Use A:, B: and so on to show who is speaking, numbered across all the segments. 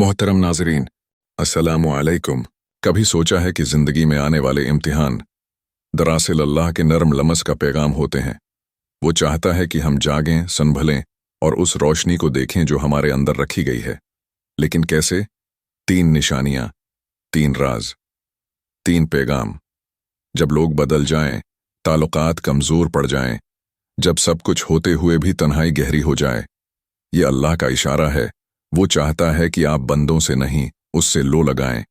A: मोहतरम नाजरीन, अस्सलामु अलैकुम। कभी सोचा है कि ज़िंदगी में आने वाले इम्तिहान दरअसल अल्लाह के नरम लमस का पैगाम होते हैं। वो चाहता है कि हम जागें, संभलें और उस रोशनी को देखें जो हमारे अंदर रखी गई है। लेकिन कैसे? 3 निशानियां, 3 राज, 3 पैगाम। जब लोग बदल जाएं, ताल्लुकात कमज़ोर पड़ जाएं, जब सब कुछ होते हुए भी तन्हाई गहरी हो जाए, ये अल्लाह का इशारा है। वो चाहता है कि आप बंदों से नहीं, उससे लो लगाएं।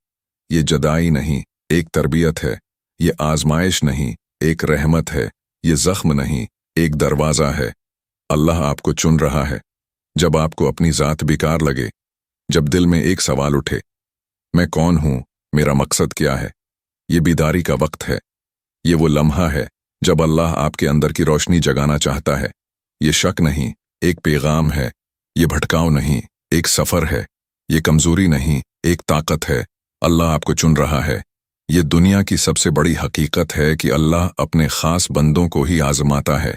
A: ये जदाई नहीं, एक तरबियत है। ये आजमाइश नहीं, एक रहमत है। ये जख्म नहीं, एक दरवाज़ा है। अल्लाह आपको चुन रहा है। जब आपको अपनी ज़ात बेकार लगे, जब दिल में एक सवाल उठे, मैं कौन हूँ, मेरा मकसद क्या है, ये बीदारी का वक्त है। ये वो लम्हा है जब अल्लाह आपके अंदर की रोशनी जगाना चाहता है। ये शक नहीं, एक पैगाम है। ये भटकाव नहीं, एक सफ़र है। ये कमज़ोरी नहीं, एक ताकत है। अल्लाह आपको चुन रहा है। ये दुनिया की सबसे बड़ी हकीकत है कि अल्लाह अपने ख़ास बंदों को ही आज़माता है।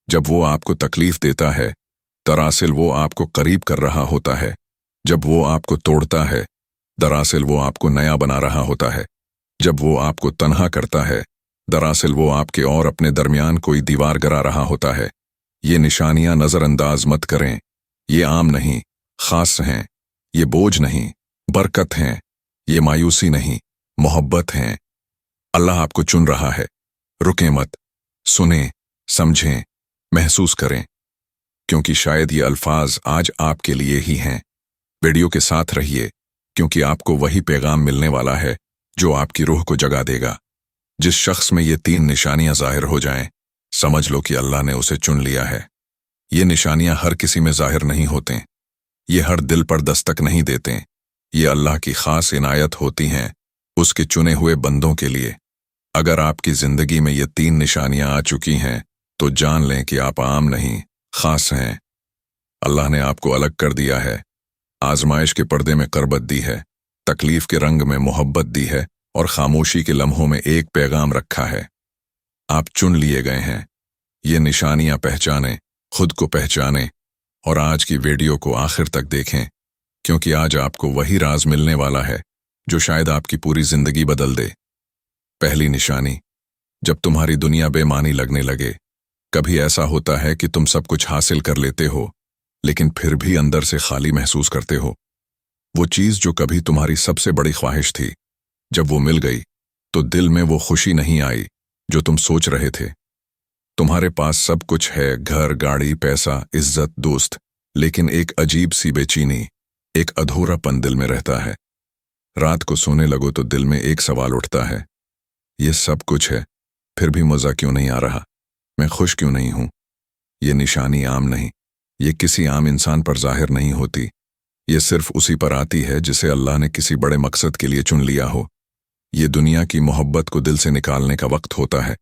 A: जब वो आपको तकलीफ़ देता है, दरअसल वो आपको करीब कर रहा होता है। जब वो आपको तोड़ता है, दरअसल वो आपको नया बना रहा होता है। जब वो आपको तन्हा करता है, दरअसल वो आपके और अपने दरमियान कोई दीवार गिरा रहा होता है। ये निशानियां नज़रअंदाज मत करें। ये आम नहीं, ख़ास हैं। ये बोझ नहीं, बरकत हैं। ये मायूसी नहीं, मोहब्बत हैं। अल्लाह आपको चुन रहा है। रुकें मत, सुनें, समझें, महसूस करें, क्योंकि शायद ये अल्फाज आज आपके लिए ही हैं। वीडियो के साथ रहिए, क्योंकि आपको वही पैगाम मिलने वाला है जो आपकी रूह को जगा देगा। जिस शख्स में ये 3 निशानियां ज़ाहिर हो जाएं, समझ लो कि अल्लाह ने उसे चुन लिया है। ये निशानियां हर किसी में ज़ाहिर नहीं होते, ये हर दिल पर दस्तक नहीं देते। ये अल्लाह की ख़ास इनायत होती हैं उसके चुने हुए बंदों के लिए। अगर आपकी ज़िंदगी में ये 3 निशानियां आ चुकी हैं, तो जान लें कि आप आम नहीं, ख़ास हैं। अल्लाह ने आपको अलग कर दिया है, आजमाइश के पर्दे में करबत दी है, तकलीफ़ के रंग में मोहब्बत दी है और खामोशी के लम्हों में एक पैगाम रखा है। आप चुन लिए गए हैं। ये निशानियां पहचानें, खुद को पहचानें और आज की वीडियो को आखिर तक देखें, क्योंकि आज आपको वही राज मिलने वाला है जो शायद आपकी पूरी ज़िंदगी बदल दे। पहली निशानी, जब तुम्हारी दुनिया बेमानी लगने लगे। कभी ऐसा होता है कि तुम सब कुछ हासिल कर लेते हो, लेकिन फिर भी अंदर से खाली महसूस करते हो। वो चीज़ जो कभी तुम्हारी सबसे बड़ी ख्वाहिश थी, जब वो मिल गई तो दिल में वो खुशी नहीं आई जो तुम सोच रहे थे। तुम्हारे पास सब कुछ है, घर, गाड़ी, पैसा, इज्जत, दोस्त, लेकिन एक अजीब सी बेचैनी, एक अधूरापन दिल में रहता है। रात को सोने लगो तो दिल में एक सवाल उठता है, ये सब कुछ है, फिर भी मज़ा क्यों नहीं आ रहा, मैं खुश क्यों नहीं हूँ। ये निशानी आम नहीं, ये किसी आम इंसान पर ज़ाहिर नहीं होती। ये सिर्फ उसी पर आती है जिसे अल्लाह ने किसी बड़े मकसद के लिए चुन लिया हो। ये दुनिया की मोहब्बत को दिल से निकालने का वक्त होता है।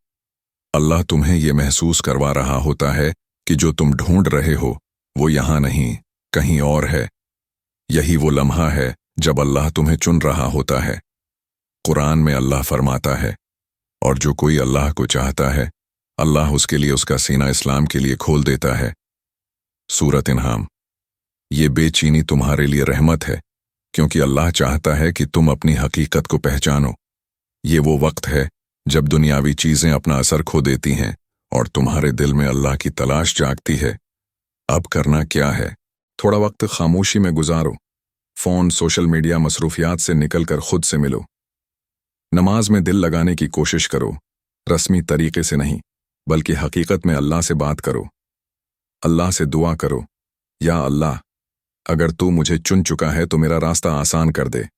A: अल्लाह तुम्हें ये महसूस करवा रहा होता है कि जो तुम ढूंढ रहे हो वो यहाँ नहीं, कहीं और है। यही वो लम्हा है जब अल्लाह तुम्हें चुन रहा होता है। कुरान में अल्लाह फरमाता है, और जो कोई अल्लाह को चाहता है, अल्लाह उसके लिए उसका सीना इस्लाम के लिए खोल देता है। सूरत इन्हाम। ये बेचैनी तुम्हारे लिए रहमत है, क्योंकि अल्लाह चाहता है कि तुम अपनी हकीकत को पहचानो। ये वो वक्त है जब दुनियावी चीज़ें अपना असर खो देती हैं और तुम्हारे दिल में अल्लाह की तलाश जागती है। अब करना क्या है? थोड़ा वक्त खामोशी में गुजारो। फ़ोन, सोशल मीडिया, मसरूफियात से निकलकर खुद से मिलो। नमाज में दिल लगाने की कोशिश करो, रस्मी तरीके से नहीं, बल्कि हकीकत में अल्लाह से बात करो। अल्लाह से दुआ करो, या अल्लाह, अगर तू मुझे चुन चुका है तो मेरा रास्ता आसान कर दे।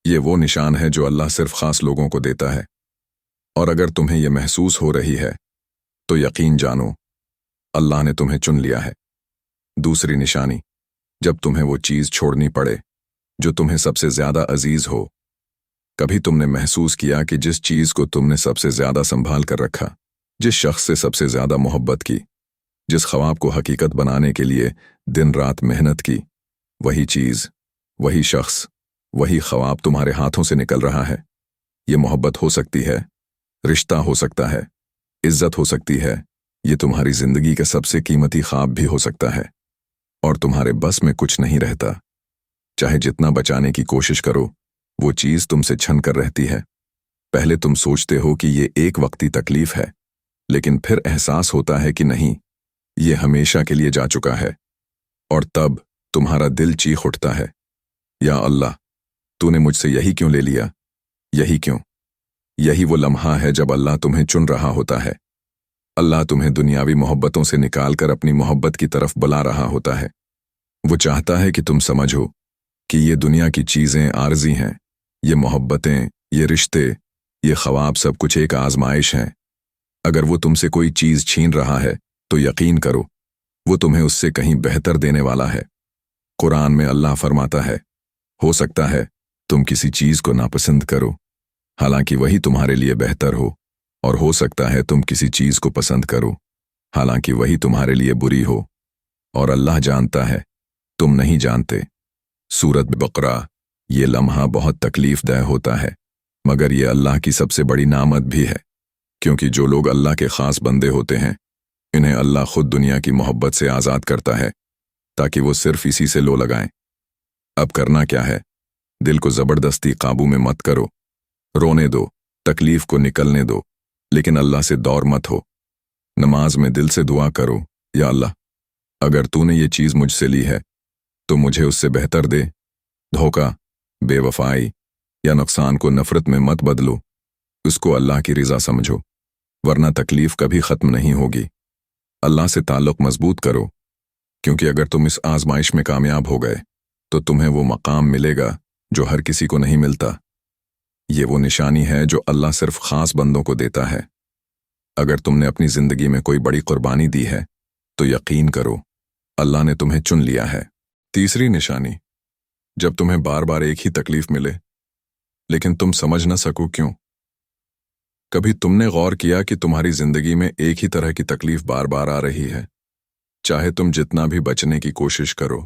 A: ये वो निशान है जो अल्लाह सिर्फ ख़ास लोगों को देता है। और अगर तुम्हें यह महसूस हो रही है, तो यकीन जानो, अल्लाह ने तुम्हें चुन लिया है। दूसरी निशानी, जब तुम्हें वो चीज़ छोड़नी पड़े जो तुम्हें सबसे ज़्यादा अजीज़ हो। कभी तुमने महसूस किया कि जिस चीज़ को तुमने सबसे ज़्यादा संभाल कर रखा, जिस शख्स से सबसे ज़्यादा मोहब्बत की, जिस ख्वाब को हकीकत बनाने के लिए दिन रात मेहनत की, वही चीज़, वही शख्स, वही ख्वाब तुम्हारे हाथों से निकल रहा है। ये मोहब्बत हो सकती है, रिश्ता हो सकता है, इज्जत हो सकती है, ये तुम्हारी ज़िंदगी का सबसे कीमती ख्वाब भी हो सकता है। और तुम्हारे बस में कुछ नहीं रहता। चाहे जितना बचाने की कोशिश करो, वो चीज़ तुमसे छन कर रहती है। पहले तुम सोचते हो कि ये एक वक्ती तकलीफ है, लेकिन फिर एहसास होता है कि नहीं, ये हमेशा के लिए जा चुका है। और तब तुम्हारा दिल चीख उठता है, या अल्लाह, तूने मुझसे यही क्यों ले लिया? यही क्यों? यही वो लम्हा है जब अल्लाह तुम्हें चुन रहा होता है। अल्लाह तुम्हें दुनियावी मोहब्बतों से निकालकर अपनी मोहब्बत की तरफ बुला रहा होता है। वो चाहता है कि तुम समझो कि ये दुनिया की चीज़ें आर्जी हैं, ये मोहब्बतें, ये रिश्ते, ये ख्वाब सब कुछ एक आजमाइश हैं। अगर वो तुमसे कोई चीज़ छीन रहा है तो यकीन करो, वो तुम्हें उससे कहीं बेहतर देने वाला है। कुरान में अल्लाह फरमाता है, हो सकता है तुम किसी चीज़ को नापसंद करो, हालांकि वही तुम्हारे लिए बेहतर हो, और हो सकता है तुम किसी चीज़ को पसंद करो, हालांकि वही तुम्हारे लिए बुरी हो, और अल्लाह जानता है, तुम नहीं जानते। सूरत बकरा। ये लम्हा बहुत तकलीफदेह होता है, मगर ये अल्लाह की सबसे बड़ी नामत भी है, क्योंकि जो लोग अल्लाह के ख़ास बंदे होते हैं, इन्हें अल्लाह खुद दुनिया की मोहब्बत से आज़ाद करता है, ताकि वो सिर्फ इसी से लो लगाएं। अब करना क्या है? दिल को ज़बरदस्ती काबू में मत करो, रोने दो, तकलीफ को निकलने दो, लेकिन अल्लाह से दौर मत हो। नमाज में दिल से दुआ करो, या अल्लाह, अगर तूने ये चीज़ मुझसे ली है तो मुझे उससे बेहतर दे। धोखा, बेवफाई या नुकसान को नफरत में मत बदलो, उसको अल्लाह की रिज़ा समझो, वरना तकलीफ कभी ख़त्म नहीं होगी। अल्लाह से ताल्लुक़ मजबूत करो, क्योंकि अगर तुम इस आजमाइश में कामयाब हो गए तो तुम्हें वो मकाम मिलेगा जो हर किसी को नहीं मिलता। ये वो निशानी है जो अल्लाह सिर्फ ख़ास बंदों को देता है। अगर तुमने अपनी ज़िंदगी में कोई बड़ी कुर्बानी दी है तो यकीन करो, अल्लाह ने तुम्हें चुन लिया है। तीसरी निशानी, जब तुम्हें बार बार एक ही तकलीफ मिले लेकिन तुम समझ न सको क्यों। कभी तुमने गौर किया कि तुम्हारी जिंदगी में एक ही तरह की तकलीफ बार बार आ रही है? चाहे तुम जितना भी बचने की कोशिश करो,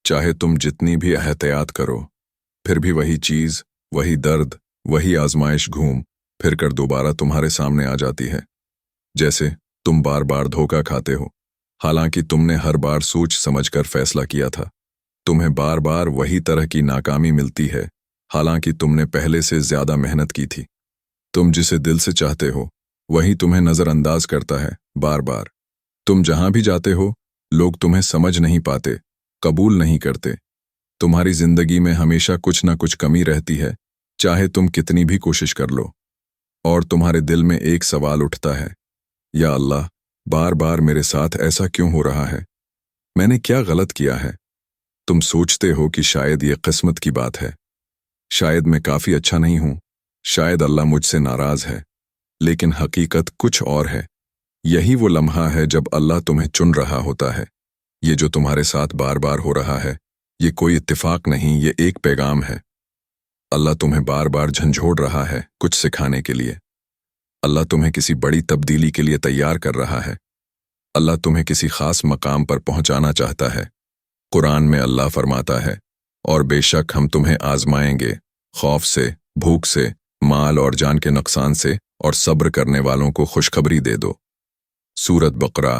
A: चाहे तुम जितनी भी एहतियात करो, फिर भी वही चीज़, वही दर्द, वही आजमाइश घूम फिर कर दोबारा तुम्हारे सामने आ जाती है। जैसे तुम बार बार धोखा खाते हो, हालांकि तुमने हर बार सोच समझकर फैसला किया था। तुम्हें बार बार वही तरह की नाकामी मिलती है, हालांकि तुमने पहले से ज्यादा मेहनत की थी। तुम जिसे दिल से चाहते हो वही तुम्हें नज़रअंदाज करता है बार बार। तुम जहां भी जाते हो लोग तुम्हें समझ नहीं पाते, कबूल नहीं करते। तुम्हारी जिंदगी में हमेशा कुछ ना कुछ कमी रहती है, चाहे तुम कितनी भी कोशिश कर लो। और तुम्हारे दिल में एक सवाल उठता है, या अल्लाह, बार बार मेरे साथ ऐसा क्यों हो रहा है? मैंने क्या गलत किया है? तुम सोचते हो कि शायद ये किस्मत की बात है, शायद मैं काफ़ी अच्छा नहीं हूं, शायद अल्लाह मुझसे नाराज़ है, लेकिन हकीकत कुछ और है। यही वो लम्हा है जब अल्लाह तुम्हें चुन रहा होता है। ये जो तुम्हारे साथ बार बार हो रहा है, ये कोई इत्तेफाक नहीं, ये एक पैगाम है। अल्लाह तुम्हें बार बार झंझोड़ रहा है कुछ सिखाने के लिए। अल्लाह तुम्हें किसी बड़ी तब्दीली के लिए तैयार कर रहा है। अल्लाह तुम्हें किसी खास मकाम पर पहुंचाना चाहता है। कुरान में अल्लाह फरमाता है, और बेशक हम तुम्हें आजमाएंगे, खौफ से, भूख से, माल और जान के नुकसान से, और सब्र करने वालों को खुशखबरी दे दो। सूरत बकरा।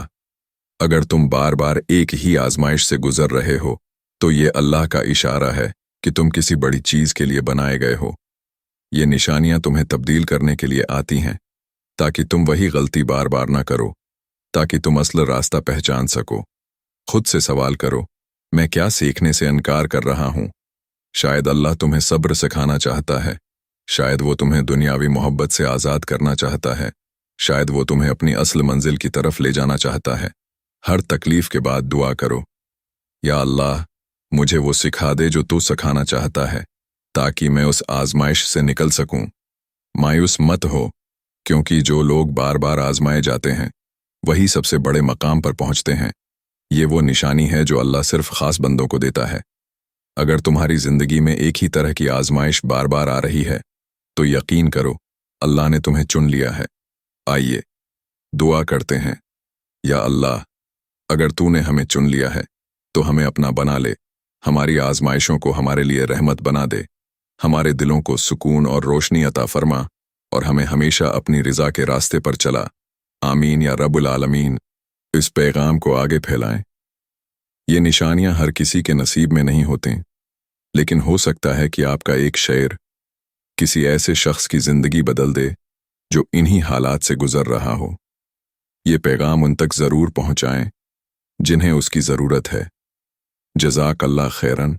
A: अगर तुम बार बार एक ही आजमाइश से गुजर रहे हो तो ये अल्लाह का इशारा है कि तुम किसी बड़ी चीज़ के लिए बनाए गए हो। ये निशानियां तुम्हें तब्दील करने के लिए आती हैं, ताकि तुम वही गलती बार बार ना करो, ताकि तुम असल रास्ता पहचान सको। खुद से सवाल करो, मैं क्या सीखने से इनकार कर रहा हूँ? शायद अल्लाह तुम्हें सब्र सिखाना चाहता है, शायद वो तुम्हें दुनियावी मोहब्बत से आज़ाद करना चाहता है, शायद वो तुम्हें अपनी असल मंजिल की तरफ ले जाना चाहता है। हर तकलीफ के बाद दुआ करो, या अल्लाह, मुझे वो सिखा दे जो तू सिखाना चाहता है, ताकि मैं उस आजमाइश से निकल सकूं। मायूस मत हो, क्योंकि जो लोग बार बार आजमाए जाते हैं वही सबसे बड़े मकाम पर पहुंचते हैं। ये वो निशानी है जो अल्लाह सिर्फ खास बंदों को देता है। अगर तुम्हारी जिंदगी में एक ही तरह की आजमाइश बार बार आ रही है तो यकीन करो, अल्लाह ने तुम्हें चुन लिया है। आइए दुआ करते हैं। या अल्लाह, अगर तूने हमें चुन लिया है तो हमें अपना बना ले, हमारी आजमाइशों को हमारे लिए रहमत बना दे, हमारे दिलों को सुकून और रोशनी अता फरमा, और हमें हमेशा अपनी रिज़ा के रास्ते पर चला। आमीन या रब्बुल आलमीन। इस पैगाम को आगे फैलाएं। ये निशानियां हर किसी के नसीब में नहीं होती, लेकिन हो सकता है कि आपका एक शेर किसी ऐसे शख्स की जिंदगी बदल दे जो इन्हीं हालात से गुजर रहा हो। ये पैगाम उन तक ज़रूर पहुंचाएं जिन्हें उसकी ज़रूरत है। जज़ाक अल्लाह खैरन।